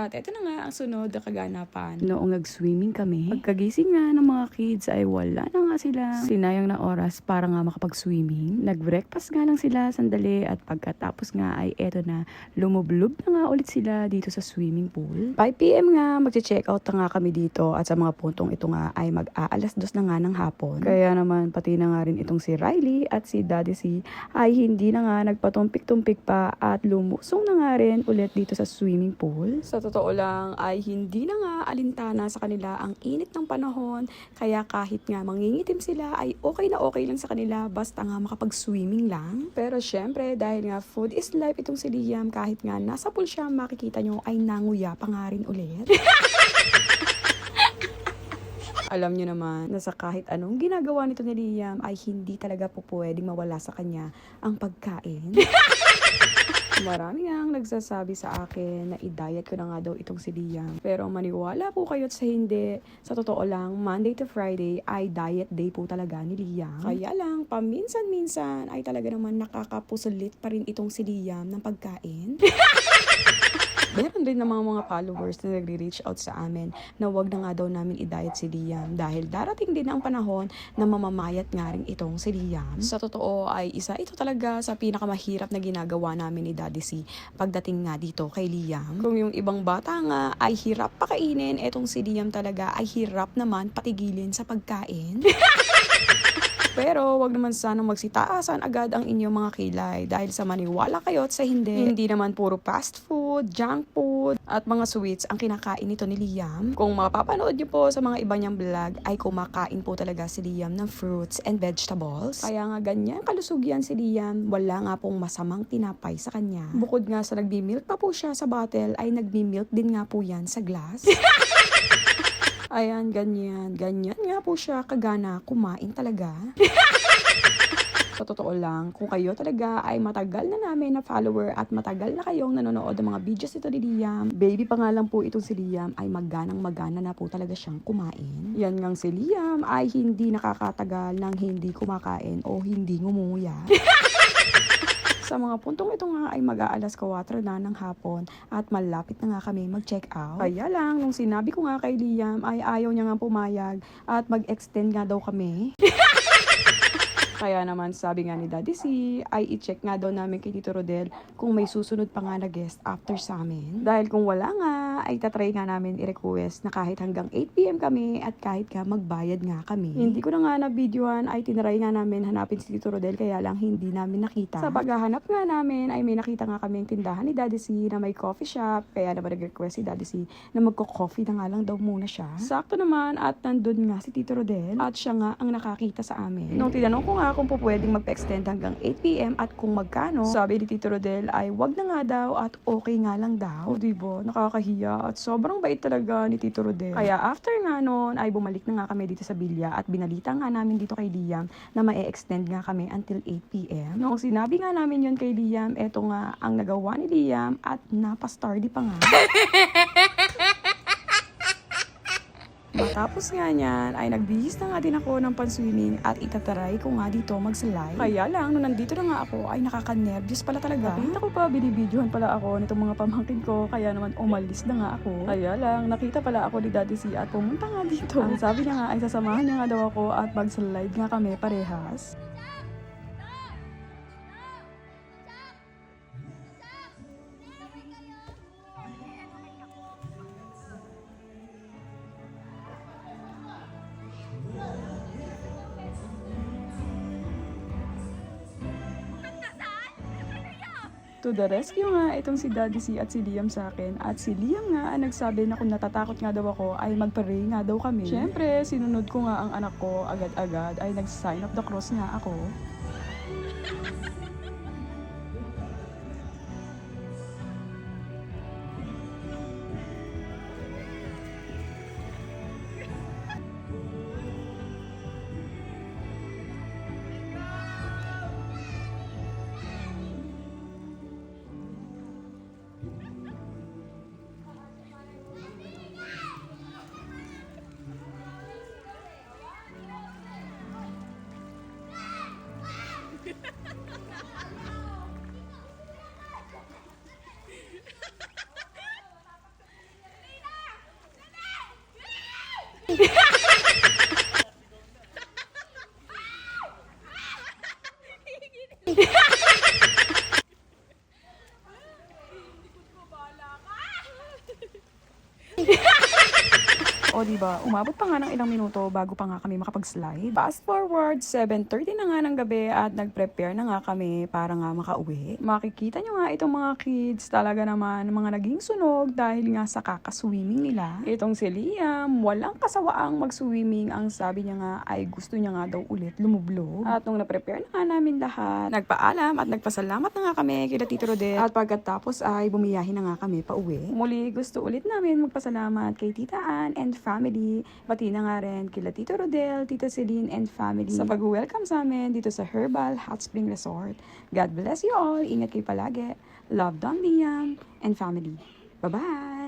At eto na nga ang sunod na kaganapan. Noong nag-swimming kami, pagkagising nga ng mga kids ay wala na nga sila sinayang na oras para nga makapag-swimming. Nag-breakfast nga lang sila sandali at pagkatapos nga ay eto na, lumublob na nga ulit sila dito sa swimming pool. 5 PM nga, magche-check out na nga kami dito at sa mga puntong ito nga ay mag-aalas 2 na nga ng hapon. Kaya naman pati na nga rin itong si Riley at si Daddy C ay hindi na nga nagpatumpik-tumpik pa at lumusong na nga rin ulit dito sa swimming pool. Sa totoo lang ay hindi na nga alintana sa kanila ang init ng panahon, kaya kahit nga mangingitim sila ay okay na okay lang sa kanila basta nga makapag-swimming lang. Pero syempre dahil nga food is life itong si Liam, kahit nga nasa pool siya makikita nyo ay nanguya pa nga rin ulit. Alam nyo naman na sa kahit anong ginagawa nito ni Liam ay hindi talaga po pwedeng mawala sa kanya ang pagkain. Marami nga ang nagsasabi sa akin na i-diet ko na nga daw itong si Liam. Pero maniwala po kayo't sa hindi. Sa totoo lang, Monday to Friday ay diet day po talaga ni Liam. Kaya lang, paminsan-minsan ay talaga naman nakakapusulit pa rin itong si Liam ng pagkain. Meron din namang mga followers na nagre-reach out sa amin na wag na nga daw namin i-diet si Liam dahil darating din ang panahon na mamamayat nga rin itong si Liam. Sa totoo ay isa ito talaga sa pinakamahirap na ginagawa namin ni Daddy C pagdating nga dito kay Liam. Kung yung ibang bata nga ay hirap pakainin, etong si Liam talaga ay hirap naman patigilin sa pagkain. Pero wag naman sanang magsitaasan agad ang inyong mga kilay dahil sa maniwala kayo at sa hindi naman puro fast food, junk food at mga sweets ang kinakain nito ni Liam. Kung mapapanood niyo po sa mga iba niyang vlog ay kumakain po talaga si Liam ng fruits and vegetables. Kaya nga ganyan kalusog yan si Liam, wala nga pong masamang tinapay sa kanya. Bukod nga sa nagbi-milk pa po siya sa bottle ay nagbi-milk din nga po yan sa glass. Ayan, ganyan nga po siya kagana kumain talaga. Sa totoo lang, kung kayo talaga ay matagal na namin na follower at matagal na kayong nanonood ng mga videos ito ni Liam, baby pa nga lang po itong si Liam ay magana na po talaga siyang kumain. Yan ngang si Liam ay hindi nakakatagal ng hindi kumakain o hindi ngumunguya. Sa mga puntong ito nga ay mag-aalas 4 na ng hapon at malapit na nga kami mag-check out. Kaya lang, nung sinabi ko nga kay Liam ay ayaw niya nga pumayag at mag-extend nga daw kami. Kaya naman sabi nga ni Daddy C ay i-check nga daw namin kay Tito Rodel kung may susunod pa nga na guest after sa amin. Dahil kung wala nga ay tatry nga namin i-request na kahit hanggang 8 PM kami at kahit nga magbayad nga kami. Hindi ko na nga na-videoan ay tinry nga namin hanapin si Tito Rodel kaya lang hindi namin nakita. Sa paghahanap nga namin ay may nakita nga kami ang tindahan ni Daddy C na may coffee shop, kaya naman nag-request si Daddy C na magko-coffee na nga lang daw muna siya. Sakto naman at nandun nga si Tito Rodel at siya nga ang nakakita sa amin. Nung tinanong ko nga kung po pwedeng mag-extend hanggang 8 PM at kung magkano, sabi ni Tito Rodel ay wag na nga daw at okay nga lang daw. O diba, nakakahiya at sobrang bait talaga ni Tito Rodel. Kaya after nga noon ay bumalik na nga kami dito sa Bilya at binalita nga namin dito kay Liam na ma-extend nga kami until 8 PM. Noong sinabi nga namin yon kay Liam, eto nga ang nagawa ni Liam at napastardy pa nga. Matapos nga niyan, ay nagbihis na nga din ako ng panswimming at itataray ko nga dito mag-slide. Kaya lang, nung nandito na nga ako, ay nakaka-nervous pala talaga. Nakita ko pa, binibidyohan pala ako nitong mga pamangkin ko, kaya naman umalis na nga ako. Kaya lang, nakita pala ako ni Daddy C at pumunta nga dito. Ang sabi niya nga ay sasamahan niya nga daw ako at mag-slide nga kami parehas. To the rescue nga itong si Daddy C at si Liam sa akin. At si Liam nga ang nagsabi na kung natatakot nga daw ako ay mag-pray nga daw kami. Siyempre, sinunod ko nga ang anak ko agad-agad ay nag-sign of the cross nga ako. O diba, umabot pa nga ng ilang minuto bago pa nga kami makapag-slide. Fast forward, 7:30 na nga ng gabi at nag-prepare na nga kami para nga makauwi. Makikita nyo nga itong mga kids, talaga naman mga naging sunog dahil nga sa kakaswimming nila. Itong si Liam, walang kasawaang mag-swimming. Ang sabi niya nga ay gusto niya nga daw ulit lumublog. At nung na-prepare na nga namin lahat, nagpaalam at nagpasalamat na nga kami kila Tito Rodel. At pagkatapos ay bumiyahin na nga kami pa uwi. Muli gusto ulit namin magpasalamat kay Tita Ann and family. Pati na nga rin kila Tito Rodel, Tito Celine and family sa pag-welcome sa amin dito sa Herbal Hot Spring Resort. God bless you all. Ingat kayo palagi. Love, Don Liam and family. Bye-bye!